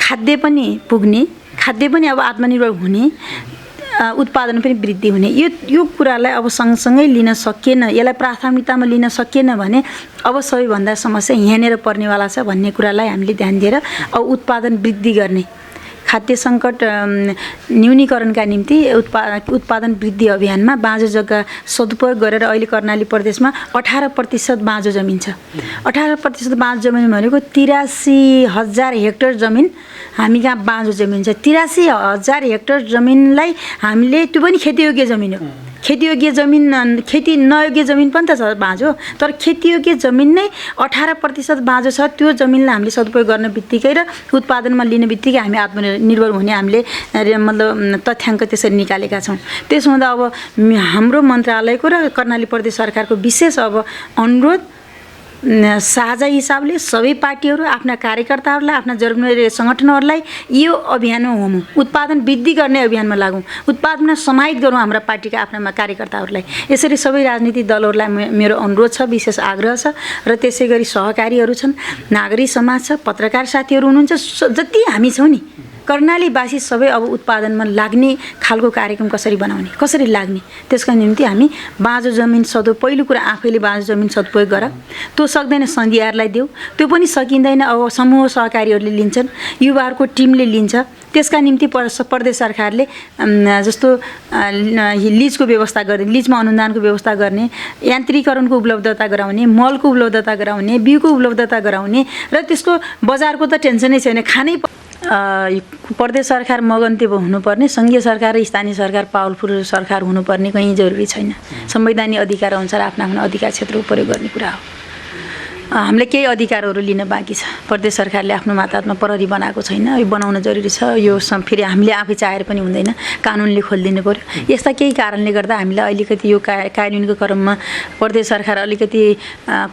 खाद्य पनि पुग्ने, खाद्य पनि अब आत्मनिर्भर हुने, उत्पादन पनि वृद्धि हुने, यो कुरालाई अब सँगसँगै लिन सकिएन, यसलाई प्राथमिकतामा लिन सकिएन भने अब सबैभन्दा समस्या यहाँनिर पर्नेवाला छ भन्ने कुरालाई हामीले ध्यान दिएर अब उत्पादन वृद्धि गर्ने, खाद्य सङ्कट न्यूनीकरणका निम्ति उत्पादन वृद्धि अभियानमा बाँझो जग्गा सदुपयोग गरेर अहिले कर्णाली प्रदेशमा 18% बाँझो जमिन छ। 18% बाँझो जमिन भनेको 83,000 हेक्टर जमिन हामी कहाँ बाँझो जमिन छ। 83,000 हेक्टर जमिनलाई हामीले, त्यो पनि खेतीयोग्य जमिन हो, खेतीयोग्य जमिन, खेती नयोग्य जमिन पनि त छ बाँझो, तर खेतीयोग्य जमिन नै 18% बाँझो छ। त्यो जमिनलाई हामीले सदुपयोग गर्ने बित्तिकै र उत्पादनमा लिने बित्तिकै हामी आत्मनिर्भर हुने हामीले मतलब तथ्याङ्क त्यसरी निकालेका छौँ। त्यसो हुँदा अब हाम्रो मन्त्रालयको र कर्णाली प्रदेश सरकारको विशेष अब अनुरोध साझा हिसाबले सबै पार्टीहरू आफ्ना कार्यकर्ताहरूलाई, आफ्ना जरुरी सङ्गठनहरूलाई यो अभियानमा होमौँ, उत्पादन वृद्धि गर्ने अभियानमा लागौँ, उत्पादनमा समाहित गरौँ हाम्रा पार्टीका आफ्ना कार्यकर्ताहरूलाई। यसरी सबै राजनीतिक दलहरूलाई मेरो अनुरोध छ, विशेष आग्रह छ। र त्यसै गरी सहकारीहरू छन्, नागरिक समाज छ, पत्रकार साथीहरू हुनुहुन्छ, जति हामी छौँ नि कर्णालीवासी सबै अब उत्पादनमा लाग्ने खालको कार्यक्रम कसरी बनाउने, कसरी लाग्ने, त्यसका निम्ति हामी बाँझो जमिन पहिलो कुरा आफैले बाँझो जमिन सदुपयोग गर, त्यो सक्दैन सन्धियारलाई देऊ, त्यो पनि सकिँदैन अब समूह सहकारीहरूले लिन्छन्, युवाहरूको टिमले लिन्छ। त्यसका निम्ति प्रदेश सरकारले जस्तो लिजको व्यवस्था गर्ने, लिजमा अनुदानको व्यवस्था गर्ने, यान्त्रिकरणको उपलब्धता गराउने, मलको उपलब्धता गराउने, बिउको उपलब्धता गराउने र त्यसको बजारको त टेन्सनै छैन, खानै प्रदेश सरकार मगन्ते हुनुपर्ने, सङ्घीय सरकार र स्थानीय सरकार पावरफुल सरकार हुनुपर्ने कहीँ जरुरी छैन। संवैधानिक अधिकार अनुसार आफ्ना आफ्ना अधिकार क्षेत्रको प्रयोग गर्ने कुरा हो। हामीले केही अधिकारहरू लिन बाँकी छ। प्रदेश सरकारले आफ्नो मातहतमा प्रहरी बनाएको छैन, यो बनाउन जरुरी छ। यो फेरि हामीले आफै चाहेर पनि हुँदैन, कानुनले खोलिदिनु पर्यो। यस्ता केही कारणले गर्दा हामीलाई अलिकति यो कार्यान्वयनको क्रममा प्रदेश सरकार अलिकति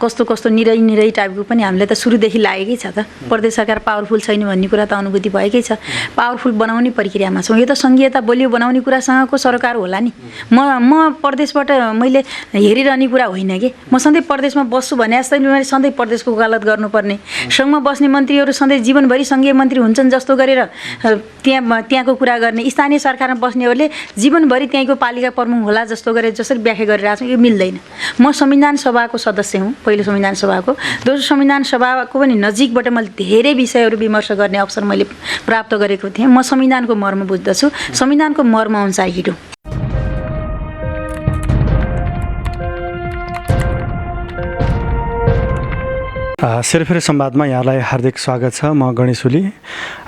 कस्तो निरै टाइपको पनि हामीलाई त सुरुदेखि लागेकै छ त। प्रदेश सरकार पावरफुल छैन भन्ने कुरा त अनुभूति भएकै छ। पावरफुल बनाउने प्रक्रियामा छौँ। यो त सङ्घीयता बलियो बनाउने कुरासँगको सरकार होला नि। म प्रदेशबाट मैले हेरिरहने कुरा होइन कि, म सधैँ प्रदेशमा बस्छु भने जस्तै मैले सधैँ प्रदेशको वकालत गर्नुपर्ने, सङ्घमा बस्ने मन्त्रीहरू सधैँ जीवनभरि सङ्घीय मन्त्री हुन्छन् जस्तो गरेर त्यहाँको कुरा गर्ने, स्थानीय सरकारमा बस्नेहरूले जीवनभरि त्यहीँको पालिका प्रमुख होला जस्तो गरेर जसरी व्याख्या गरिरहेको छौँ, यो मिल्दैन। म संविधान सभाको सदस्य हुँ, पहिलो संविधान सभाको, दोस्रो संविधान सभाको पनि नजिकबाट मैले धेरै विषयहरू विमर्श गर्ने अवसर मैले प्राप्त गरेको थिएँ। म संविधानको मर्म बुझ्दछु, संविधानको मर्म अनुसार हिँडौँ। सेरोफेरो संवादमा यहाँलाई हार्दिक स्वागत छ। म गणेश ओली।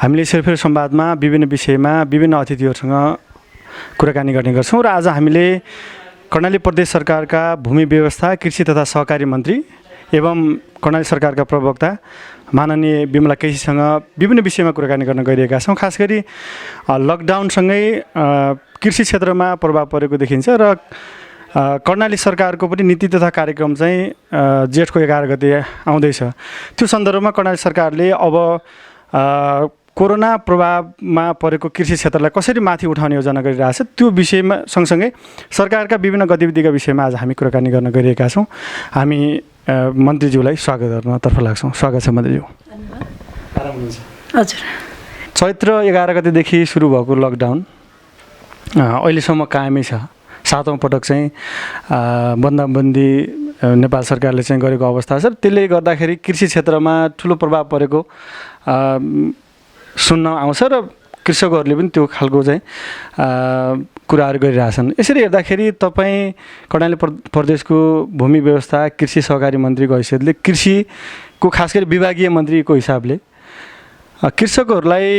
हामीले सेरोफेरो संवादमा विभिन्न विषयमा विभिन्न अतिथिहरूसँग कुराकानी गर्ने गर्छौँ र आज हामीले कर्णाली प्रदेश सरकारका भूमि व्यवस्था, कृषि तथा सहकारी मन्त्री एवं कर्णाली सरकारका प्रवक्ता माननीय विमला केसीसँग विभिन्न विषयमा कुराकानी गर्न गइरहेका छौँ। खास गरी लकडाउनसँगै कृषि क्षेत्रमा प्रभाव परेको देखिन्छ र कर्णाली सरकारको पनि नीति तथा कार्यक्रम चाहिँ जेठको 11 गते आउँदैछ। त्यो सन्दर्भमा कर्णाली सरकारले अब कोरोना प्रभावमा परेको कृषि क्षेत्रलाई कसरी माथि उठाउने योजना गरिरहेछ, त्यो विषयमा सँगसँगै सरकारका विभिन्न गतिविधिका विषयमा आज हामी कुराकानी गर्न गइरहेका छौँ। हामी मन्त्रीज्यूलाई स्वागत गर्नतर्फ लाग्छौँ। स्वागत छ मन्त्रीज्यू। हजुर। चैत्र 11 गतेदेखि सुरु भएको लकडाउन अहिलेसम्म कायमै छ। 7औं पटक चाहिँ बन्दाबन्दी नेपाल सरकारले चाहिँ गरेको अवस्था छ। त्यसले गर्दाखेरि कृषि क्षेत्रमा ठुलो प्रभाव परेको सुन्न आउँछ र कृषकहरूले पनि त्यो खालको चाहिँ कुराहरू गरिरहेछन्। यसरी हेर्दाखेरि तपाईँ कर्णाली प्रदेशको भूमि व्यवस्था, कृषि सहकारी मन्त्रीको हैसियतले, कृषिको खास गरी विभागीय मन्त्रीको हिसाबले कृषकहरूलाई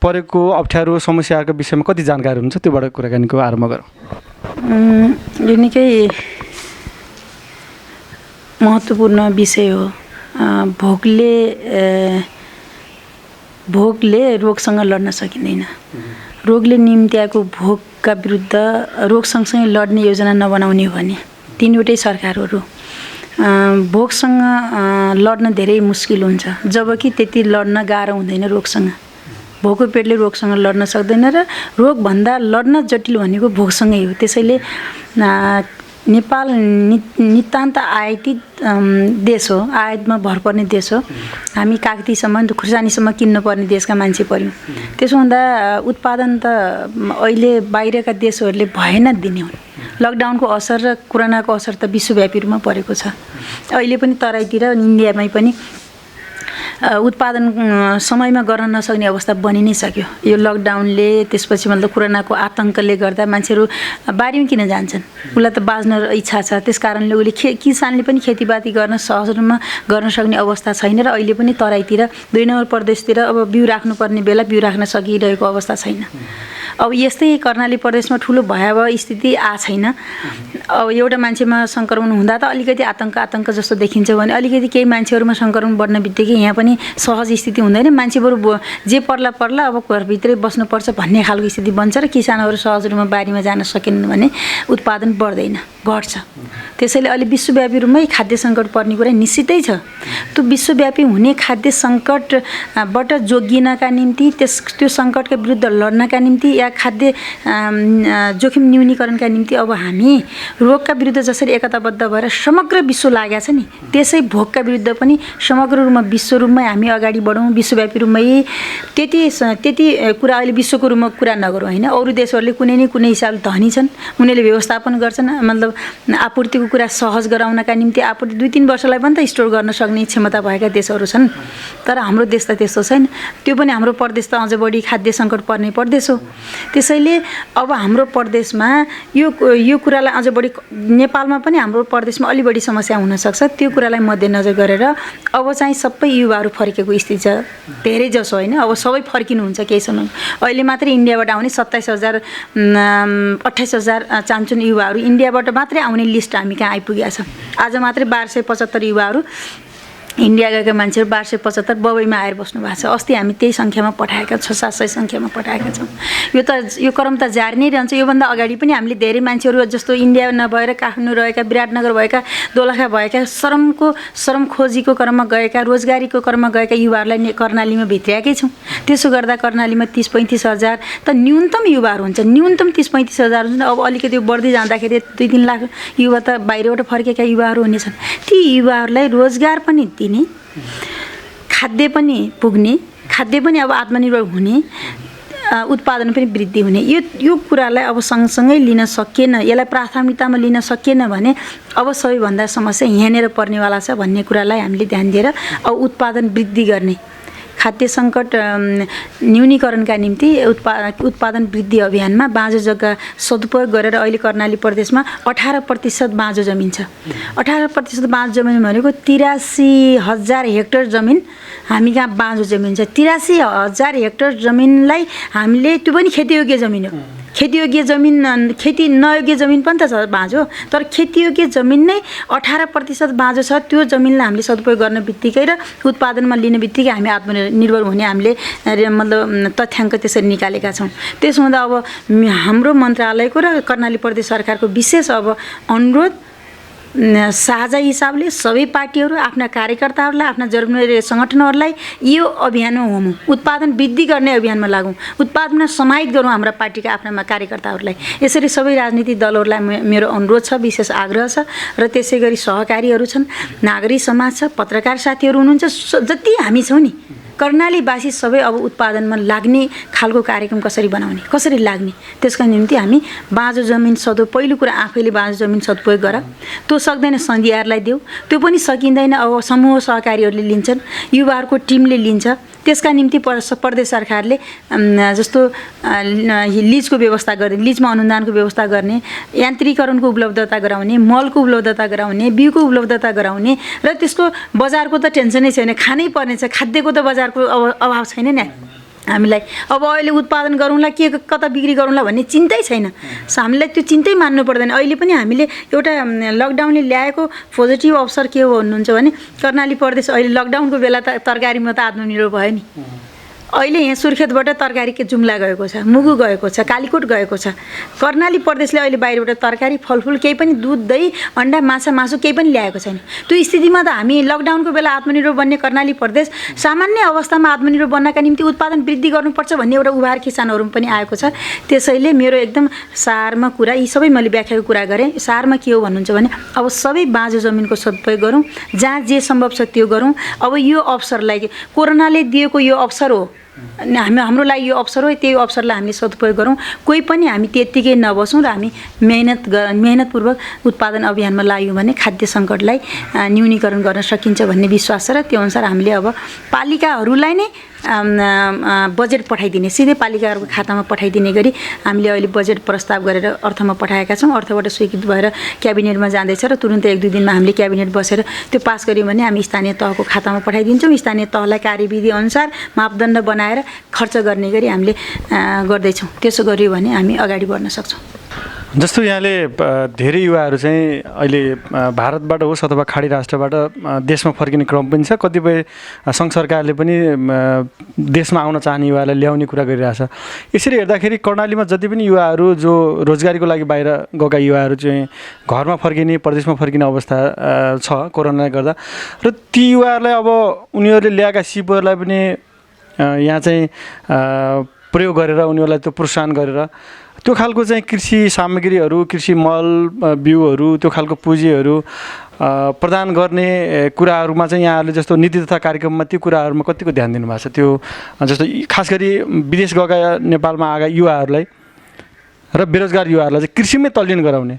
परेको अप्ठ्यारो समस्याहरूको विषयमा कति जानकारी हुन्छ, त्योबाट कुराकानीको आरम्भ गरौँ। यो निकै महत्त्वपूर्ण विषय हो। भोकले रोगसँग लड्न सकिँदैन। रोगले निम्त्याएको भोकका विरुद्ध रोग सँगसँगै लड्ने योजना नबनाउने हो भने तीनवटै सरकारहरू भोकसँग लड्न धेरै मुस्किल हुन्छ, जबकि त्यति लड्न गाह्रो हुँदैन रोगसँग। भोको पेटले रोगसँग लड्न सक्दैन र रोगभन्दा लड्न जटिल भनेको भोकसँगै हो। त्यसैले नेपाल नितान्त आयातित देश हो, आयातमा भर पर्ने देश हो। हामी कागतीसम्म खुर्सानीसम्म किन्नुपर्ने देशका मान्छे पऱ्यौँ। त्यसो हुँदा उत्पादन त अहिले बाहिरका देशहरूले भएन दिने हुन्। लकडाउनको असर र कोरोनाको असर त विश्वव्यापी रूपमा परेको छ। अहिले पनि तराईतिर इन्डियामै पनि उत्पादन समयमा गर्न नसक्ने अवस्था बनि नै सक्यो। यो लकडाउनले त्यसपछि मतलब कोरोनाको आतङ्कले गर्दा मान्छेहरू बारीमा किन जान्छन्? उसलाई त बाँच्न इच्छा छ, त्यस कारणले उसले किसानले पनि खेतीपाती गर्न सहज रूपमा गर्न सक्ने अवस्था छैन र अहिले पनि तराईतिर 2 नम्बर प्रदेशतिर अब बिउ राख्नुपर्ने बेला बिउ राख्न सकिरहेको अवस्था छैन। अब यस्तै कर्णाली प्रदेशमा ठुलो भयावह स्थिति छैन। अब एउटा मान्छेमा सङ्क्रमण हुँदा त अलिकति आतङ्क जस्तो देखिन्छ भने अलिकति केही मान्छेहरूमा सङ्क्रमण बढ्न बित्तिकै यहाँ पनि सहज स्थिति हुँदैन। मान्छे बरु जे पर्ला अब घरभित्रै बस्नुपर्छ भन्ने खालको स्थिति बन्छ र किसानहरू सहज रूपमा बारीमा जान सकेनन् भने उत्पादन बढ्दैन, घट्छ। त्यसैले अहिले विश्वव्यापी रूपमै खाद्य सङ्कट पर्ने कुरा निश्चितै छ। त्यो विश्वव्यापी हुने खाद्य सङ्कटबाट जोगिनका निम्ति त्यो सङ्कटका विरुद्ध लड्नका निम्ति या खाद्य जोखिम न्यूनीकरणका निम्ति अब हामी रोगका विरुद्ध जसरी एकताबद्ध भएर समग्र विश्व लागेको छ नि, त्यसै भोगका विरुद्ध पनि समग्र रूपमा विश्व रूपमै हामी अगाडि बढौँ। विश्वव्यापी रूपमै त्यति कुरा अहिले विश्वको रूपमा कुरा नगरौँ होइन। अरू देशहरूले कुनै न कुनै हिसाबले धनी छन्, उनीहरूले व्यवस्थापन गर्छन्, मतलब आपूर्तिको कुरा सहज गराउनका निम्ति आपूर्ति 2-3 वर्षलाई पनि त स्टोर गर्न सक्ने क्षमता भएका देशहरू छन्। तर हाम्रो देश त त्यस्तो छैन। त्यो पनि हाम्रो प्रदेश त अझ बढी खाद्य सङ्कट पर्ने प्रदेश हो। त्यसैले अब हाम्रो प्रदेशमा यो कुरालाई अझ बढी नेपालमा पनि हाम्रो प्रदेशमा अलि बढी समस्या हुनसक्छ। त्यो कुरालाई मध्यनजर गरेर अब चाहिँ सबै युवाहरू फर्केको स्थिति छ। धेरै जसो होइन, अब सबै फर्किनुहुन्छ केही समय। अहिले मात्रै इन्डियाबाट आउने 27,000 28,000 चान्चुन युवाहरू इन्डियाबाट मात्रै आउने लिस्ट हामी कहाँ आइपुगेको छ। आज मात्रै 1275 युवाहरू इन्डिया गएका मान्छेहरू 1275 बबईमा आएर बस्नु भएको छ। अस्ति हामी त्यही सङ्ख्यामा पठाएका 600-700 सङ्ख्यामा पठाएका छौँ। यो क्रम त जारी नै रहन्छ। योभन्दा अगाडि पनि हामीले धेरै मान्छेहरू जस्तो इन्डिया नभएर काठमाडौँ रहेका, विराटनगर भएका, दोलखा भएका, श्रम खोजीको क्रममा गएका, रोजगारीको क्रममा गएका युवाहरूलाई कर्णालीमा भित्र्याएकै छौँ। त्यसो गर्दा कर्णालीमा 30-35 हजार त न्यूनतम युवाहरू हुन्छ। न्यूनतम 30-35 हजार हुन्छ। अब अलिकति बढ्दै जाँदाखेरि 2-3 लाख युवा त बाहिरबाट फर्केका युवाहरू हुनेछन्। ती युवाहरूलाई रोजगार पनि दिने, खाद्य पनि पुग्ने, खाद्य पनि अब आत्मनिर्भर हुने, उत्पादन पनि वृद्धि हुने, यो कुरालाई अब सँगसँगै लिन सकिएन, यसलाई प्राथमिकतामा लिन सकिएन भने अब सबैभन्दा समस्या यहाँनिर पर्नेवाला छ भन्ने कुरालाई हामीले ध्यान दिएर अब उत्पादन वृद्धि गर्ने, खाद्य सङ्कट न्यूनीकरणका निम्ति उत्पादन वृद्धि अभियानमा बाँझो जग्गा सदुपयोग गरेर अहिले कर्णाली प्रदेशमा 18% बाँझो जमिन छ। 18% बाँझो जमिन भनेको 83,000 हेक्टर जमिन हामी कहाँ बाँझो जमिन छ। 83,000 हेक्टर जमिनलाई हामीले, त्यो पनि खेतीयोग्य जमिन हो। खेतीयोग्य जमिन, खेती नयोग्य जमिन पनि त छ बाँझो, तर खेतीयोग्य जमिन नै 18% बाँझो छ। त्यो जमिनलाई हामीले सदुपयोग गर्ने बित्तिकै र उत्पादनमा लिने बित्तिकै हामी आत्मनिर्भर हुने हामीले मतलब तथ्याङ्क त्यसरी निकालेका छौँ। त्यसो हुँदा अब हाम्रो मन्त्रालयको र कर्णाली प्रदेश सरकारको विशेष अब अनुरोध साझा हिसाबले सबै पार्टीहरू आफ्ना कार्यकर्ताहरूलाई, आफ्ना जरुरी सङ्गठनहरूलाई यो अभियानमा हुनु, उत्पादन वृद्धि गर्ने अभियानमा लागौँ, उत्पादनमा समाहित गरौँ हाम्रा पार्टीका आफ्ना कार्यकर्ताहरूलाई। यसरी सबै राजनीतिक दलहरूलाई मेरो अनुरोध छ, विशेष आग्रह छ। र त्यसै गरी सहकारीहरू छन्, नागरिक समाज छ, पत्रकार साथीहरू हुनुहुन्छ, जति हामी छौँ नि कर्णालीवासी सबै अब उत्पादनमा लाग्ने खालको कार्यक्रम कसरी बनाउने, कसरी लाग्ने, त्यसका निम्ति हामी बाँझो जमिन पहिलो कुरा आफैले बाँझो जमिन सदुपयोग गर। त्यो सक्दैन सन्धियारलाई देऊ, त्यो पनि सकिँदैन। अब समूह सहकारीहरूले लिन्छन्, युवाहरूको टिमले लिन्छ। त्यसका निम्ति प्रदेश सरकारले जस्तो लिजको व्यवस्था गर्ने, लिजमा अनुदानको व्यवस्था गर्ने, यान्त्रिकरणको उपलब्धता गराउने, मलको उपलब्धता गराउने, बिउको उपलब्धता गराउने र त्यसको बजारको त टेन्सनै छैन, खानै पर्ने छ, खाद्यको त बजारको अभाव छैन नि हामीलाई। अब अहिले उत्पादन गरौँला, के कता बिक्री गरौँला भन्ने चिन्तै छैन। हामीलाई त्यो चिन्तै मान्नु पर्दैन। अहिले पनि हामीले एउटा लकडाउनले ल्याएको पोजिटिभ अवसर के हो भन्नुहुन्छ भने कर्णाली प्रदेश अहिले लकडाउनको बेला त तरकारीमा त आत्मनिर्भर भयो नि। अहिले यहाँ सुर्खेतबाट तरकारीको जुम्ला गएको छ, मुगु गएको छ, कालीकोट गएको छ। कर्णाली प्रदेशले अहिले बाहिरबाट तरकारी फलफुल केही पनि दुध दही अन्डा माछा मासु केही पनि ल्याएको छैन। त्यो स्थितिमा त हामी लकडाउनको बेला आत्मनिर्भर बन्ने कर्णाली प्रदेश सामान्य अवस्थामा आत्मनिर्भर बन्नका निम्ति उत्पादन वृद्धि गर्नुपर्छ भन्ने एउटा उभार किसानहरू पनि आएको छ। त्यसैले मेरो एकदम सारमा कुरा, यी सबै मैले व्याख्याको कुरा गरेँ। सारमा के हो भन्नुहुन्छ भने अब सबै बाँझो जमिनको सदुपयोग गरौँ, जहाँ जे सम्भव छ त्यो गरौँ। अब यो अवसरलाई कोरोनाले दिएको यो अवसर हो, हाम्रो लागि यो अवसर हो, त्यही अवसरलाई हामीले सदुपयोग गरौँ। कोही पनि हामी त्यत्तिकै नबसौँ र हामी मेहनतपूर्वक उत्पादन अभियानमा लाग्यौँ भने खाद्य सङ्कटलाई न्यूनीकरण गर्न सकिन्छ भन्ने विश्वास छ। र त्यो अनुसार हामीले अब पालिकाहरूलाई नै बजेट पठाइदिने, सिधै पालिकाहरूको खातामा पठाइदिने गरी हामीले अहिले बजेट प्रस्ताव गरेर अर्थमा पठाएका छौँ। अर्थबाट स्वीकृत भएर क्याबिनेटमा जाँदैछ र तुरुन्तै 1-2 दिनमा हामीले क्याबिनेट बसेर त्यो पास गऱ्यौँ भने हामी स्थानीय तहको खातामा पठाइदिन्छौँ। स्थानीय तहलाई कार्यविधि अनुसार मापदण्ड बनाएर खर्च गर्ने गरी हामीले गर्दैछौँ। त्यसो गर्यो भने हामी अगाडि बढ्न सक्छौँ। जस्तो यहाँले धेरै युवाहरू चाहिँ अहिले भारतबाट होस् अथवा खाडी राष्ट्रबाट देशमा फर्किने क्रम पनि छ। कतिपय सङ्घ सरकारले पनि देशमा आउन चाहने युवालाई ल्याउने कुरा गरिरहेछ। यसरी हेर्दाखेरि कर्णालीमा जति पनि युवाहरू जो रोजगारीको लागि बाहिर गएका युवाहरू चाहिँ घरमा फर्किने, प्रदेशमा फर्किने अवस्था छ कोरोनाले गर्दा, र ती युवाहरूलाई अब उनीहरूले ल्याएका सिपहरूलाई पनि यहाँ चाहिँ प्रयोग गरेर उनीहरूलाई त्यो प्रोत्साहन गरेर त्यो खालको चाहिँ कृषि सामग्रीहरू, कृषि मल बिउहरू, त्यो खालको पुँजीहरू प्रदान गर्ने कुराहरूमा चाहिँ यहाँहरूले जस्तो नीति तथा कार्यक्रममा त्यो कुराहरूमा कतिको ध्यान दिनुभएको छ? त्यो जस्तो खास गरी विदेश गएका नेपालमा आएका युवाहरूलाई र बेरोजगार युवाहरूलाई चाहिँ कृषिमै तल्लीन गराउने।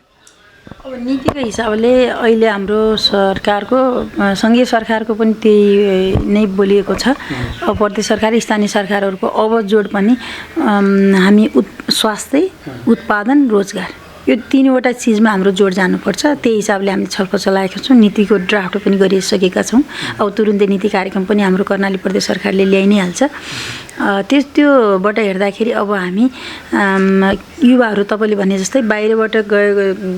अब नीतिको हिसाबले अहिले हाम्रो सरकारको, सङ्घीय सरकारको पनि त्यही नै बोलिएको छ। अब प्रदेश सरकार, स्थानीय सरकारहरूको अब जोड पनि हामी स्वास्थ्य, उत्पादन, रोजगार, यो 3वटा चिजमा हाम्रो जोड जानुपर्छ। त्यही हिसाबले हामीले छलफल चलाएका छौँ। नीतिको ड्राफ्ट पनि गरिसकेका छौँ। अब तुरुन्तै नीति कार्यक्रम पनि हाम्रो कर्णाली प्रदेश सरकारले ल्याइ नै हाल्छ। त्योबाट हेर्दाखेरि अब हामी युवाहरू तपाईँले भने जस्तै बाहिरबाट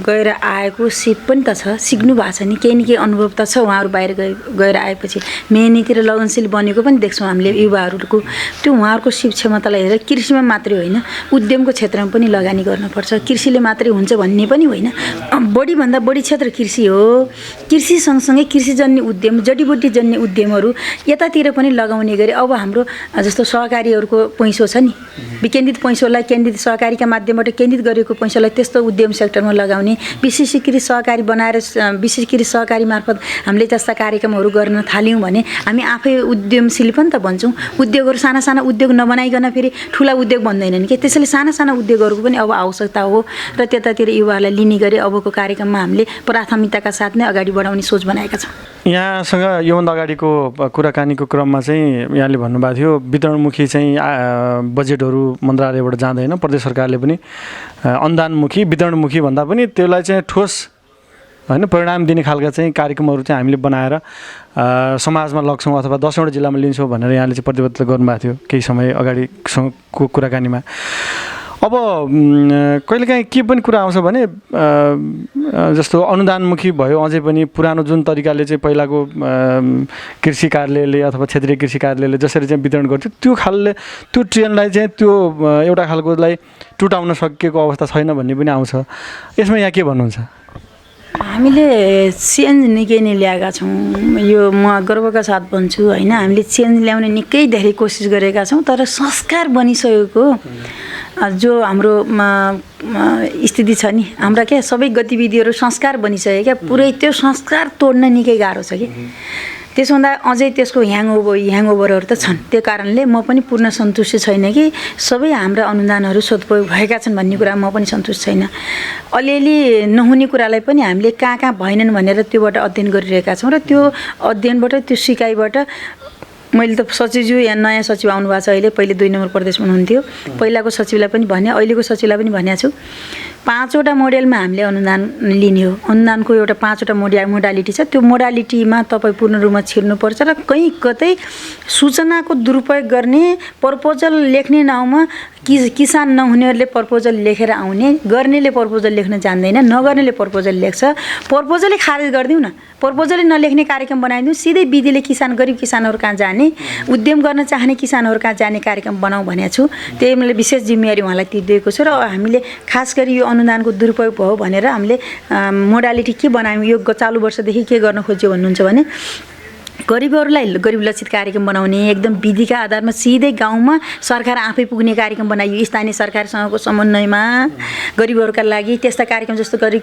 गएर आएको सिप पनि त छ, सिक्नु भएको छ नि, केही न केही अनुभव त छ। उहाँहरू बाहिर गएर आएपछि मेहनती र लगनशील बनेको पनि देख्छौँ हामीले युवाहरूको। त्यो उहाँहरूको सिप क्षमतालाई हेरेर कृषिमा मात्रै होइन, उद्यमको क्षेत्रमा पनि लगानी गर्नुपर्छ। कृषिले मात्रै हुन्छ भन्ने पनि होइन, बढीभन्दा बढी क्षेत्र कृषि हो। कृषि सँगसँगै कृषिजन्य उद्यम, जडीबुटीजन्य उद्यमहरू यतातिर पनि लगाउने गरी अब हाम्रो जस्तो सहकारीहरूको पैसो छ नि, विकेन्द्रित पैसोलाई केन्द्रित सहकारीका माध्यमबाट केन्द्रित गरेको पैसालाई त्यस्तो उद्यम सेक्टरमा लगाउने, विशेषीकृत सहकारी बनाएर विशेषीकृत सहकारी मार्फत हामीले जस्ता कार्यक्रमहरू गर्न थाल्यौँ भने हामी आफै उद्यमशील पनि त बन्छौँ। उद्योगहरू साना साना उद्योग नबनाइकन फेरि ठुला उद्योग बन्दैनन् कि, त्यसैले साना साना उद्योगहरूको पनि अब आवश्यकता हो र त्यतातिर युवाहरूलाई लिने गरी अबको कार्यक्रममा हामीले प्राथमिकताका साथ नै अगाडि बढाउने सोच बनाएका छौँ। यहाँसँग योभन्दा अगाडिको कुराकानीको क्रममा चाहिँ यहाँले भन्नुभएको थियो वितरणमुखी चाहिँ बजेटहरू मन्त्रालयबाट जाँदैन, प्रदेश सरकारले पनि अनुदानमुखी वितरणमुखी भन्दा पनि त्यसलाई चाहिँ ठोस होइन परिणाम दिने खालका चाहिँ कार्यक्रमहरू चाहिँ हामीले बनाएर समाजमा लग्छौँ अथवा 10वटा जिल्लामा लिन्छौँ भनेर यहाँले चाहिँ प्रतिबद्धता गर्नुभएको थियो केही समय अगाडिको कुराकानीमा। अब कहिलेकाहीँ के पनि कुरा आउँछ भने जस्तो अनुदानमुखी भयो, अझै पनि पुरानो जुन तरिकाले चाहिँ पहिलाको कृषि कार्यालयले अथवा क्षेत्रीय कृषि कार्यालयले जसरी चाहिँ वितरण गर्थ्यो त्यो खालले त्यो ट्रेन्डलाई चाहिँ त्यो एउटा खालकोलाई टुटाउन सकिएको अवस्था छैन भन्ने पनि आउँछ। यसमा यहाँ के भन्नुहुन्छ? हामीले चेन्ज निकै नै ल्याएका छौँ, यो म गर्वका साथ भन्छु होइन। हामीले चेन्ज ल्याउने निकै धेरै कोसिस गरेका छौँ, तर संस्कार बनिसकेको जो हाम्रो स्थिति छ नि, हाम्रा क्या सबै गतिविधिहरू संस्कार बनिसक्यो क्या, पुरै त्यो संस्कार तोड्न निकै गाह्रो छ कि। त्यसो हुँदा अझै त्यसको ह्याङओभरहरू त छन्। त्यो कारणले म पनि पूर्ण सन्तुष्ट छैन कि सबै हाम्रा अनुदानहरू सदुपयोग भएका छन् भन्ने कुरा म पनि सन्तुष्ट छैन। अलिअलि नहुने कुरालाई पनि हामीले कहाँ भएनन् भनेर त्योबाट अध्ययन गरिरहेका छौँ र त्यो अध्ययनबाट त्यो सिकाइबाट मैले त सचिवज्यू यहाँ नयाँ सचिव आउनुभएको छ अहिले, पहिले 2 नम्बर प्रदेशमा हुनुहुन्थ्यो, पहिलाको सचिवलाई पनि भने, अहिलेको सचिवलाई पनि भनेको छु 5वटा मोडेलमा हामीले अनुदान लिने हो। अनुदानको एउटा 5वटा मोडालिटी छ। त्यो मोडालिटीमा तपाईँ पूर्ण रूपमा छिर्नुपर्छ र कहीँ कतै सूचनाको दुरुपयोग गर्ने, प्रपोजल लेख्ने नाउँमा किसान नहुनेहरूले प्रपोजल लेखेर आउने, गर्नेले प्रपोजल लेख्न जान्दैन, नगर्नेले प्रपोजल लेख्छ, प्रपोजलै खारेज गरिदिउँ न, प्रपोजलै नलेख्ने कार्यक्रम बनाइदिउँ, सिधै विधिले गरिब किसानहरू कहाँ जाने, भने उद्यम गर्न चाहने किसानहरू कहाँ जाने कार्यक्रम बनाऊ भनेको छु। त्यही मैले विशेष जिम्मेवारी उहाँलाई दिएको छु र हामीले खास गरी यो अनुदानको दुरुपयोग भयो भनेर हामीले मोडालिटी के बनायौँ, यो चालु वर्षदेखि के गर्न खोज्यो भन्नुहुन्छ भने गरिबहरूलाई गरिब लक्षित कार्यक्रम बनाउने, एकदम विधिका आधारमा सिधै गाउँमा सरकार आफै पुग्ने कार्यक्रम बनाइयो। स्थानीय सरकारसँगको समन्वयमा गरिबहरूका लागि त्यस्ता कार्यक्रम जस्तो गरिब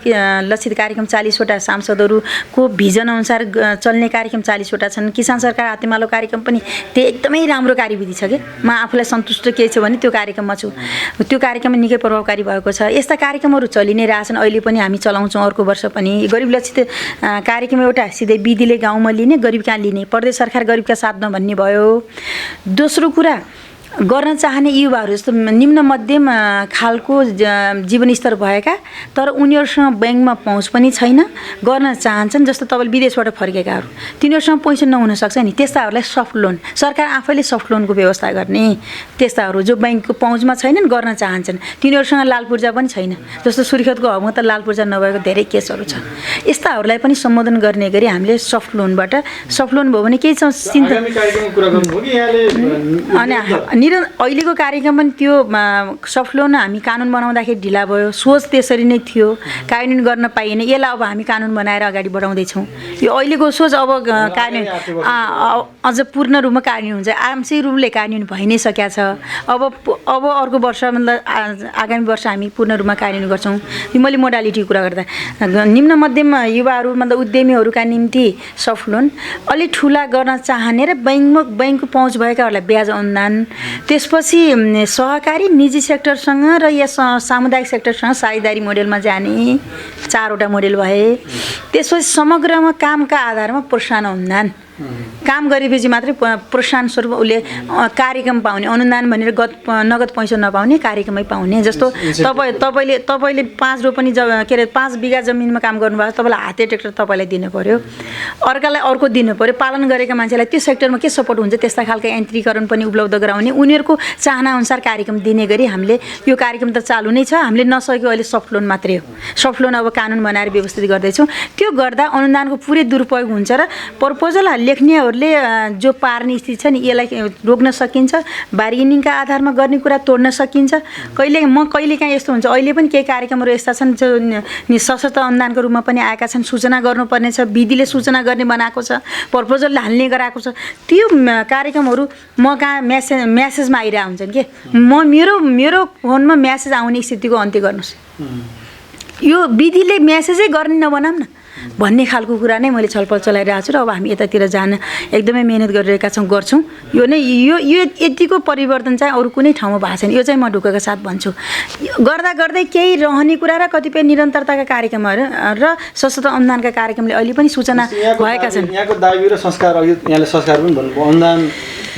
लक्षित कार्यक्रम 40वटा सांसदहरूको भिजन अनुसार चल्ने कार्यक्रम 40वटा छन्। किसान सरकार हातेमालो कार्यक्रम पनि त्यो एकदमै राम्रो कार्यविधि छ कि म आफूलाई सन्तुष्ट के छ भने त्यो कार्यक्रममा छु। त्यो कार्यक्रम निकै प्रभावकारी भएको छ। यस्ता कार्यक्रमहरू चलि नै रहेछन्, अहिले पनि हामी चलाउँछौँ। अर्को वर्ष पनि गरिब लक्षित कार्यक्रम एउटा सिधै विधिले गाउँमा लिने, गरिब कहाँ लिने, प्रदेश सरकार गरिबका साथमा भन्ने भयो। दोस्रो कुरा, गर्न चाहने युवाहरू जस्तो निम्न मध्यम खालको जीवनस्तर भएका तर उनीहरूसँग ब्याङ्कमा पहुँच पनि छैन, गर्न चाहन्छन्, जस्तो तपाईँले विदेशबाट फर्केकाहरू, तिनीहरूसँग पैसा नहुन सक्छ नि, त्यस्ताहरूलाई सफ्ट लोन सरकार आफैले सफ्ट लोनको व्यवस्था गर्ने। त्यस्ताहरू जो ब्याङ्कको पहुँचमा छैनन्, गर्न चाहन्छन्, तिनीहरूसँग लाल पूर्जा पनि छैन, जस्तो सुर्खेतको हकमा त लाल पूर्जा नभएको धेरै केसहरू छ। यस्ताहरूलाई पनि सम्बोधन गर्ने गरी हामीले सफ्ट लोनबाट, सफ्ट लोन भयो भने केही चिन्ता अनि अहिलेको कार्यक्रम पनि त्यो सफ्ट लोन हामी कानुन बनाउँदाखेरि ढिला भयो, सोच त्यसरी नै थियो, कार्यान्वयन गर्न पाइएन। यसलाई अब हामी कानुन बनाएर अगाडि बढाउँदैछौँ। यो अहिलेको सोच अब कार्यान्वयन अझ पूर्ण रूपमा कार्यान्वयन हुन्छ, आंशिक रूपले कार्यान्वयन भइ नै सकेको छ। अब अर्को वर्ष मतलब आगामी वर्ष हामी पूर्ण रूपमा कार्यान्वयन गर्छौँ। मैले मोडालिटीको कुरा गर्दा निम्न मध्यम युवाहरू मतलब उद्यमीहरूका निम्ति सफ्ट लोन, अलिक ठुला गर्न चाहने र ब्याङ्कको पहुँच भएकाहरूलाई ब्याज अनुदान, त्यसपछि सहकारी निजी सेक्टरसँग र या सामुदायिक सेक्टरसँग साझेदारी मोडेलमा जाने 4वटा मोडेल भए। त्यसपछि समग्रमा कामका आधारमा प्रोत्साहन अनुदान, काम गरेपछि मात्रै प्रोत्साहन स्वरूप उसले कार्यक्रम पाउने, अनुदान भनेर नगद पैसा नपाउने, कार्यक्रमै पाउने। जस्तो तपाईँले 5 रोपनी के अरे 5 बिघा जमिनमा काम गर्नुभएको, तपाईँलाई हाते ट्र्याक्टर तपाईँलाई दिनु पऱ्यो, अर्कालाई अर्को दिनु पऱ्यो। पालन गरेका मान्छेलाई त्यो सेक्टरमा के सपोर्ट हुन्छ त्यस्ता खालको यन्त्रीकरण पनि उपलब्ध गराउने, उनीहरूको चाहनाअनुसार कार्यक्रम दिने गरी हामीले यो कार्यक्रम त चालु नै छ। हामीले नसकेको अहिले सफ्ट लोन मात्रै हो। सफ्ट लोन अब कानुन बनाएर व्यवस्थित गर्दैछौँ। त्यो गर्दा अनुदानको पुरै दुरुपयोग हुन्छ र प्रपोजल लेख्नेहरूले जो पार्ने स्थिति छ नि, यसलाई रोक्न सकिन्छ। बार्गेनिङका आधारमा गर्ने कुरा तोड्न सकिन्छ। कहिलेकाहीँ यस्तो हुन्छ, अहिले पनि केही कार्यक्रमहरू यस्ता छन् जो सशक्त अनुदानको रूपमा पनि आएका छन्, सूचना गर्नुपर्ने छ, विधिले सूचना गर्ने बनाएको छ, प्रपोजल हाल्ने गराएको छ। त्यो कार्यक्रमहरू म कहाँ म्यासेजमा आइरहेको हुन्छन् कि मेरो फोनमा म्यासेज आउने स्थितिको अन्त्य गर्नुहोस्। यो विधिले म्यासेजै गर्ने नबनाऊँ न भन्ने खालको कुरा नै मैले छलफल चलाइरहेको छु र अब हामी यतातिर जान एकदमै मेहनत गरिरहेका छौँ, गर्छौँ। यो यतिको परिवर्तन चाहिँ अरू कुनै ठाउँमा भएको छैन। यो चाहिँ म ढुक्कका साथ भन्छु। गर्दै केही रहने कुरा र कतिपय निरन्तरताका कार्यक्रमहरू र सशक्त अनुदानका कार्यक्रमले अहिले पनि सूचना भएका छन्। यहाँको दाबी र संस्कार, अघि यहाँले संस्कार पनि भन्नुभयो, अनुदान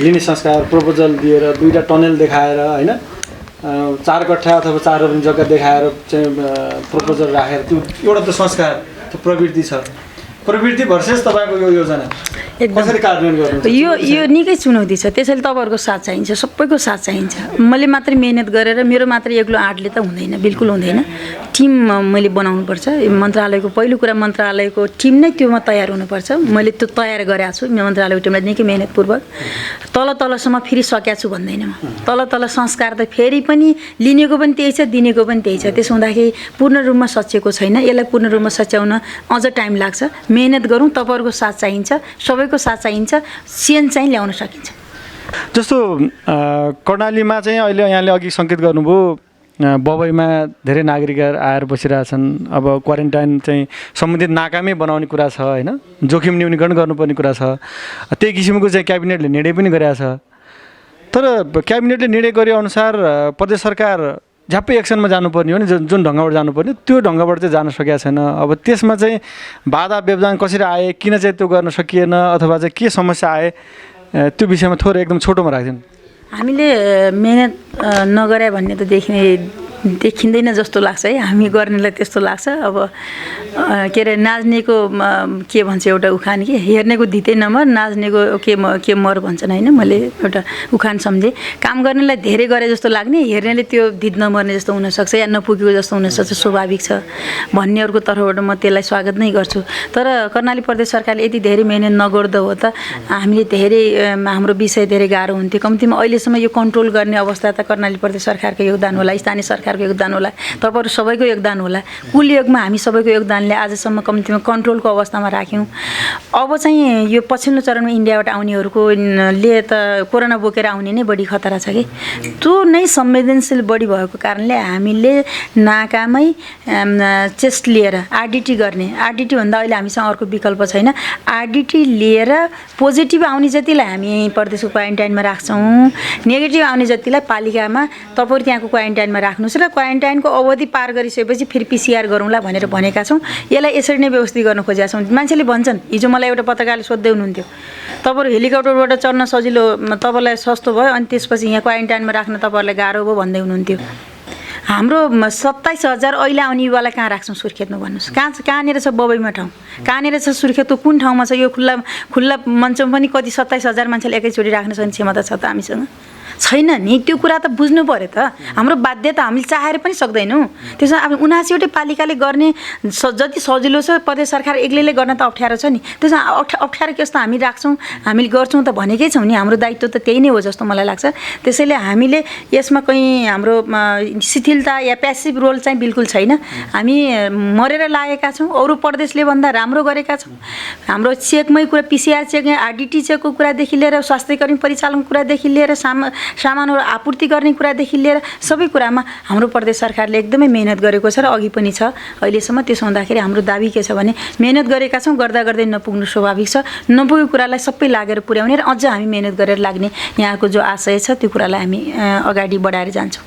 लिने संस्कार, प्रपोजल दिएर 2टा टनल देखाएर होइन, 4 कट्ठा अथवा 4 रोपनी जग्गा देखाएर चाहिँ प्रपोजल राखेर, त्यो एउटा त संस्कार, त्यो प्रवृत्ति छ। प्रवृत्ति भर्सेस तपाईँको यो योजना कसरी कार्यान्वयन गर्नुहुन्छ? यो निकै चुनौती छ। त्यसैले तपाईँहरूको साथ चाहिन्छ, सबैको साथ चाहिन्छ। मैले मात्रै मेहनत गरेर मेरो मात्रै एक्लो आँटले त हुँदैन, बिल्कुल हुँदैन। टिम मैले बनाउनुपर्छ। मन्त्रालयको पहिलो कुरा, मन्त्रालयको टिम नै त्योमा तयार हुनुपर्छ। मैले त्यो तयार गरेको छु। मन्त्रालयको टिमलाई निकै मेहनतपूर्वक तलसम्म फेरि सकेको छु भन्दैन म। तल संस्कार त फेरि पनि लिनेको पनि त्यही छ, दिनेको पनि त्यही छ। त्यसो हुँदाखेरि पूर्ण रूपमा सच्याएको छैन। यसलाई पूर्ण रूपमा सच्याउन अझ टाइम लाग्छ। मेहनत गरौँ, तपाईँहरूको साथ चाहिन्छ, सबैको साथ चाहिन्छ, चेन्ज चाहिँ ल्याउन सकिन्छ। जस्तो कर्णालीमा चाहिँ अहिले यहाँले अघि सङ्केत गर्नुभयो, बबईमा धेरै नागरिकहरू आएर बसिरहेछन्। अब क्वारेन्टाइन चाहिँ सम्बन्धित नाकामै बनाउने कुरा छ होइन, जोखिम न्यूनीकरण गर्नुपर्ने कुरा छ। त्यही किसिमको चाहिँ क्याबिनेटले निर्णय पनि गरेको छ। तर क्याबिनेटले निर्णय गरे अनुसार प्रदेश सरकार झ्याप्पै एक्सनमा जानुपर्ने हो नि, जुन ढङ्गबाट जानुपर्ने त्यो ढङ्गबाट चाहिँ जान सकेको छैन। अब त्यसमा चाहिँ बाधा व्यवधान कसरी आए, किन चाहिँ त्यो गर्न सकिएन, अथवा चाहिँ के समस्या आए, त्यो विषयमा थोरै एकदम छोटोमा राखिदिनु। हामीले मेहनत नगरे भन्ने त देखिँदैन जस्तो लाग्छ है, हामी गर्नेलाई त्यस्तो लाग्छ। अब के अरे नाच्नेको के भन्छ एउटा उखान कि हेर्नेको धितै नमर नाच्नेको के मर भन्छन् होइन, मैले एउटा उखान सम्झेँ। काम गर्नेलाई धेरै गरे जस्तो लाग्ने, हेर्नेले त्यो धित नमर्ने जस्तो हुनसक्छ या नपुगेको जस्तो हुनसक्छ, स्वाभाविक छ भन्नेहरूको तर्फबाट म त्यसलाई स्वागत नै गर्छु। तर कर्णाली प्रदेश सरकारले यति धेरै मेहनत नगर्दा हो त हामीले धेरै हाम्रो विषय धेरै गाह्रो हुन्थ्यो। कम्तीमा अहिलेसम्म यो कन्ट्रोल गर्ने अवस्था त कर्णाली प्रदेश सरकारको योगदान होला, स्थानीय सरकारको योगदान होला, तपाईँहरू सबैको योगदान होला। कुल योगमा हामी सबैको योगदानले आजसम्म कम्तीमा कन्ट्रोलको अवस्थामा राख्यौँ। अब चाहिँ यो पछिल्लो चरणमा इन्डियाबाट आउनेहरूको ले त कोरोना बोकेर आउने नै बढी खतरा छ कि, त्यो नै संवेदनशील बढी भएको कारणले हामीले नाकामै चेस्ट लिएर आरडिटी गर्ने, आरडिटी भन्दा अहिले हामीसँग अर्को विकल्प छैन, आरडिटी लिएर पोजिटिभ आउने जतिलाई हामी प्रदेशको क्वारेन्टाइनमा राख्छौँ, नेगेटिभ आउने जतिलाई पालिकामा तपाईँहरू त्यहाँको क्वारेन्टाइनमा राख्नुहोस् र क्वारेन्टाइनको अवधि पार गरिसकेपछि फेरि पिसिआर गरौँला भनेर भनेका छौँ। यसलाई यसरी नै व्यवस्थित गर्न खोजेका छौँ। मान्छेले भन्छन्, हिजो मलाई एउटा पत्रकारले सोध्दै हुनुहुन्थ्यो, तपाईँहरू हेलिकप्टरबाट चढ्न सजिलो, तपाईँलाई सस्तो भयो अनि त्यसपछि यहाँ क्वारेन्टाइनमा राख्न तपाईँहरूलाई गाह्रो भयो भन्दै हुनुहुन्थ्यो। हाम्रो 27,000 अहिले आउनेवाला कहाँ राख्छौँ सुर्खेतमा भन्नुहोस्? कहाँनिर छ बबैमा ठाउँ? कहाँनिर छ सुर्खेतको कुन ठाउँमा छ? यो खुल्ला मञ्चमा पनि कति 27,000 मान्छेले एकैचोटि राख्न सक्ने क्षमता छ त हामीसँग? छैन नि। त्यो कुरा त बुझ्नु पऱ्यो त। हाम्रो बाध्यता हामीले चाहेर पनि सक्दैनौँ। त्यसमा अब 79वटै पालिकाले गर्ने जति सजिलो छ प्रदेश सरकार एक्लैले गर्न त अप्ठ्यारो छ नि। त्यसमा अप्ठ्यारो के जस्तो हामी राख्छौँ, हामीले गर्छौँ त भनेकै छौँ नि। हाम्रो दायित्व त त्यही नै हो जस्तो मलाई लाग्छ। त्यसैले हामीले यसमा कहीँ हाम्रो शिथिलता या प्यासिभ रोल चाहिँ बिल्कुल छैन। हामी मरेर लागेका छौँ, अरू प्रदेशले भन्दा राम्रो गरेका छौँ। हाम्रो चेकमै कुरा, पिसिआर चेक, आरडिटी चेकको कुरादेखि लिएर स्वास्थ्यकर्मी परिचालनको कुरादेखि लिएर सामानहरू आपूर्ति गर्ने कुरादेखि लिएर सबै कुरामा हाम्रो प्रदेश सरकारले एकदमै मेहनत गरेको छ र अघि पनि छ अहिलेसम्म। त्यसो हुँदाखेरि हाम्रो दाबी के छ भने मेहनत गरेका छौँ, गर्दा गर्दै नपुग्नु स्वाभाविक छ। नपुगेको कुरालाई सबै लागेर पुर्याउने र अझ हामी मेहनत गरेर लाग्ने यहाँको जो आशय छ त्यो कुरालाई हामी अगाडि बढाएर जान्छौँ।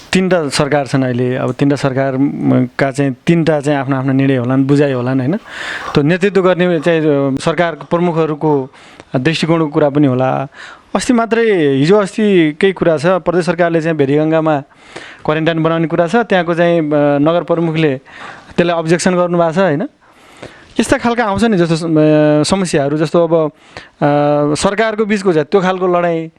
तीनटा सरकार छन् अहिले। अब तीनटा सरकारका चाहिँ तीनटा चाहिँ आफ्नो आफ्नो निर्णय होलान्, बुझाइ होलान् होइन। त्यो नेतृत्व गर्ने चाहिँ सरकारको प्रमुखहरूको दृष्टिकोणको कुरा पनि होला। अस्ति मात्रै हिजो अस्तिकै कुरा छ, प्रदेश सरकारले चाहिँ भेरीगङ्गामा क्वारेन्टाइन बनाउने कुरा छ। त्यहाँको चाहिँ नगर प्रमुखले त्यसलाई अब्जेक्सन गर्नुभएको छ होइन। यस्ता खालका आउँछ नि जस्तो समस्याहरू, जस्तो अब सरकारको बिचको चाहिँ त्यो खालको लडाइँ,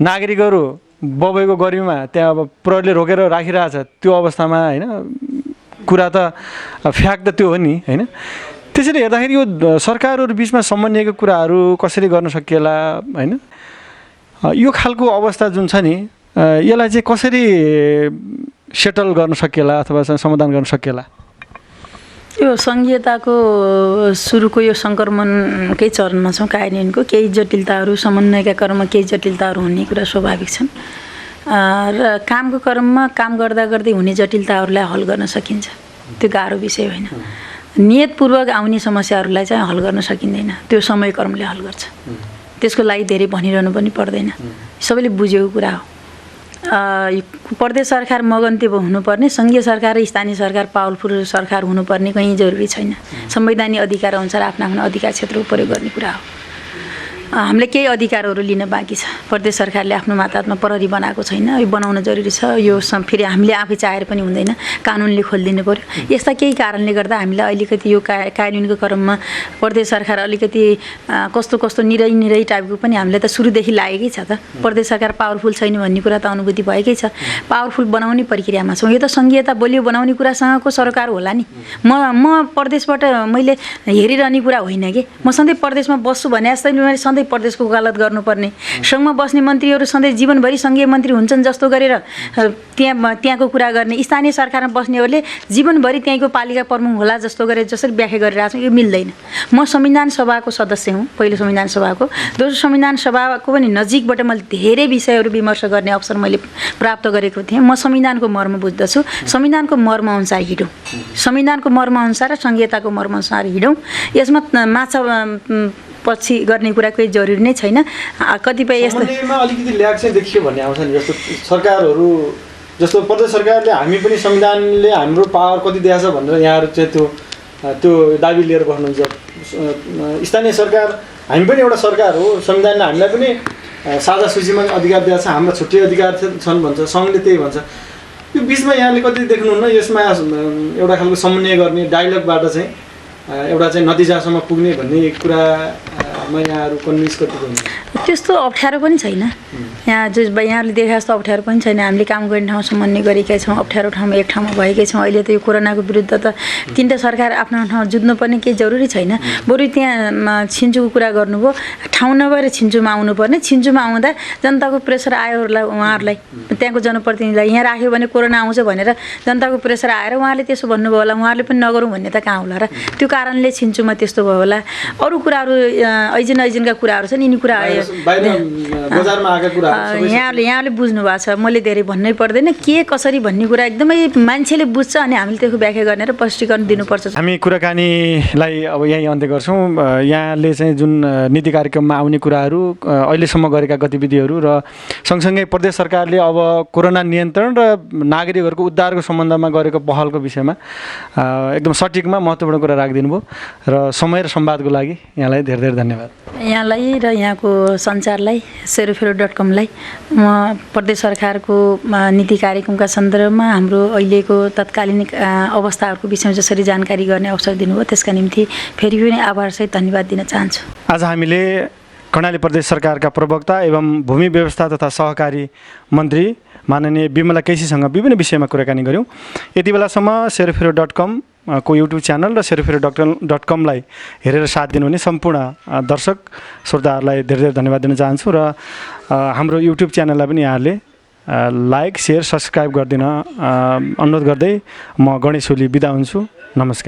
नागरिकहरू बबैको गर्मीमा त्यहाँ अब प्रहरीले रोकेर राखिरहेछ, त्यो अवस्थामा होइन। कुरा त फ्याक्ट त त्यो हो नि होइन। त्यसैले हेर्दाखेरि यो सरकारहरू बिचमा समन्वयको कुराहरू कसरी गर्न सकिएला होइन, यो खालको अवस्था जुन छ नि यसलाई चाहिँ कसरी सेटल गर्न सकिएला अथवा समाधान गर्न सकिएला? यो सङ्घीयताको सुरुको यो सङ्क्रमणकै चरणमा छौँ। कार्यान्वयनको केही जटिलताहरू, समन्वयका क्रममा केही जटिलताहरू हुने कुरा स्वाभाविक छन् र कामको क्रममा काम गर्दा गर्दै हुने जटिलताहरूलाई हल गर्न सकिन्छ। त्यो गाह्रो विषय होइन। नियतपूर्वक आउने समस्याहरूलाई चाहिँ हल गर्न सकिँदैन, त्यो समयक्रमले हल गर्छ। त्यसको लागि धेरै भनिरहनु पनि पर्दैन, सबैले बुझेको कुरा हो। प्रदेश सरकार मगन्ते हुनुपर्ने, सङ्घीय सरकार र स्थानीय सरकार पावरफुल सरकार हुनुपर्ने कहीँ जरुरी छैन। संवैधानिक अधिकार अनुसार आफ्ना आफ्ना अधिकार क्षेत्रको प्रयोग गर्ने कुरा हो। हामीले केही अधिकारहरू लिन बाँकी छ। प्रदेश सरकारले आफ्नो माताहतमा प्रहरी बनाएको छैन, यो बनाउन जरुरी छ। यो फेरि हामीले आफै चाहेर पनि हुँदैन, कानुनले खोलिदिनु पर्यो। यस्ता केही कारणले गर्दा हामीलाई अलिकति यो कार्यान्वयनको क्रममा प्रदेश सरकार अलिकति कस्तो कस्तो निरै टाइपको पनि हामीलाई त सुरुदेखि लागेकै छ त। प्रदेश सरकार पावरफुल छैन भन्ने कुरा त अनुभूति भएकै छ। पावरफुल बनाउने प्रक्रियामा छौँ। यो त सङ्घीयता बलियो बनाउने कुरासँगको सरकार होला नि। म प्रदेशबाट मैले हेरिरहने कुरा होइन कि, म सधैँ प्रदेशमा बस्छु भने जस्तै मैले सधैँ प्रदेशको वकालत गर्नुपर्ने, सङ्घमा बस्ने मन्त्रीहरू सधैँ जीवनभरि सङ्घीय मन्त्री हुन्छन् जस्तो गरेर त्यहाँको कुरा गर्ने, स्थानीय सरकारमा बस्नेहरूले जीवनभरि त्यहीँको पालिका प्रमुख होला जस्तो गरेर जसरी व्याख्या गरिरहेको छ, यो मिल्दैन। म संविधान सभाको सदस्य हुँ, पहिलो संविधान सभाको। दोस्रो संविधान सभाको पनि नजिकबाट मैले धेरै विषयहरू विमर्श गर्ने अवसर मैले प्राप्त गरेको थिएँ। म संविधानको मर्म बुझ्दछु, संविधानको मर्म अनुसार हिँडौँ, संविधानको मर्म अनुसार र सङ्घीयताको मर्म अनुसार हिँडौँ। यसमा माछा पछि गर्ने कुरा केही जरुरी नै छैन। कतिपय यस्तो अलिकति ल्याग चाहिँ देखियो भन्ने आउँछ नि, जस्तो सरकारहरू जस्तो प्रदेश सरकारले हामी पनि संविधानले हाम्रो पावर कति दिएछ भनेर यहाँहरू चाहिँ त्यो दाबी लिएर बस्नुहुन्छ। स्थानीय सरकार हामी पनि एउटा सरकार हो, संविधानले हामीलाई पनि साझा सूचीमा अधिकार दिएको छ, हाम्रो छुट्टै अधिकार छन् भन्छ, सङ्घले त्यही भन्छ। यो बिचमा यहाँले कति देख्नुहुन्न यसमा एउटा खालको समन्वय गर्ने डायलगबाट चाहिँ एउटा चाहिँ नतिजासम्म पुग्ने भन्ने कुरामा यहाँहरू कन्भिन्स कतिको हुन्छ? त्यस्तो अप्ठ्यारो पनि छैन यहाँ यहाँले देखाए जस्तो अप्ठ्यारो पनि छैन। हामीले काम गर्ने ठाउँ समन्वय गरेकै छौँ, अप्ठ्यारो ठाउँमा एक ठाउँमा भएकै छौँ। अहिले त यो कोरोनाको विरुद्ध त तिनवटा सरकार आफ्नो ठाउँ जुझ्नुपर्ने केही जरुरी छैन। बरु त्यहाँ छिन्चुको कुरा गर्नुभयो, ठाउँ नभएर छिन्चुमा आउनुपर्ने, छिन्चुमा आउँदा जनताको प्रेसर आयो उहाँहरूलाई, त्यहाँको जनप्रतिनिधिलाई यहाँ राख्यो भने कोरोना आउँछ भनेर जनताको प्रेसर आएर उहाँले त्यसो भन्नुभयो होला। उहाँहरूले पनि नगरौँ भन्ने त कहाँ होला र? त्यो कारणले छिन्चुमा त्यस्तो भयो होला। अरू कुराहरू ऐजिनका कुराहरू छन्, यिनी कुरा यहाँले बुझ्नु भएको छ, मैले धेरै भन्नै पर्दैन के कसरी भन्ने कुरा एकदमै मान्छेले बुझ्छ अनि हामीले त्यसको व्याख्या गर्ने र स्पष्टीकरण दिनुपर्छ। हामी कुराकानीलाई अब यहीँ अन्त्य गर्छौँ। यहाँले चाहिँ जुन नीति कार्यक्रममा आउने कुराहरू, अहिलेसम्म गरेका गतिविधिहरू र सँगसँगै प्रदेश सरकारले अब कोरोना नियन्त्रण र नागरिकहरूको उद्धारको सम्बन्धमा गरेको पहलको विषयमा एकदम सटिकमा महत्त्वपूर्ण कुरा राखिदिनु भयो र समय र संवादको लागि यहाँलाई धेरै धेरै धन्यवाद। यहाँलाई र यहाँको सञ्चारलाई सेरोफेरो.com लाई म प्रदेश सरकारको नीति कार्यक्रमका सन्दर्भमा हाम्रो अहिलेको तत्कालीन अवस्थाहरूको विषयमा जसरी जानकारी गर्ने अवसर दिनुभयो त्यसका निम्ति फेरि पनि आभारसहित धन्यवाद दिन चाहन्छु। आज हामीले कर्णाली प्रदेश सरकारका प्रवक्ता एवं भूमि व्यवस्था तथा सहकारी मन्त्री माननीय बिमला केसीसँग विभिन्न विषयमा कुराकानी गऱ्यौँ। यति बेलासम्म सेरोफेरो.com को युट्युब च्यानल र सेरोफेरो.com लाई हेरेर साथ दिनुहुने सम्पूर्ण दर्शक श्रोताहरूलाई धेरै धेरै धन्यवाद दिन चाहन्छु र हाम्रो युट्युब च्यानललाई पनि यहाँहरूले लाइक, सेयर, सब्सक्राइब गरिदिन अनुरोध गर्दै म गणेश ओली बिदा हुन्छु। नमस्कार।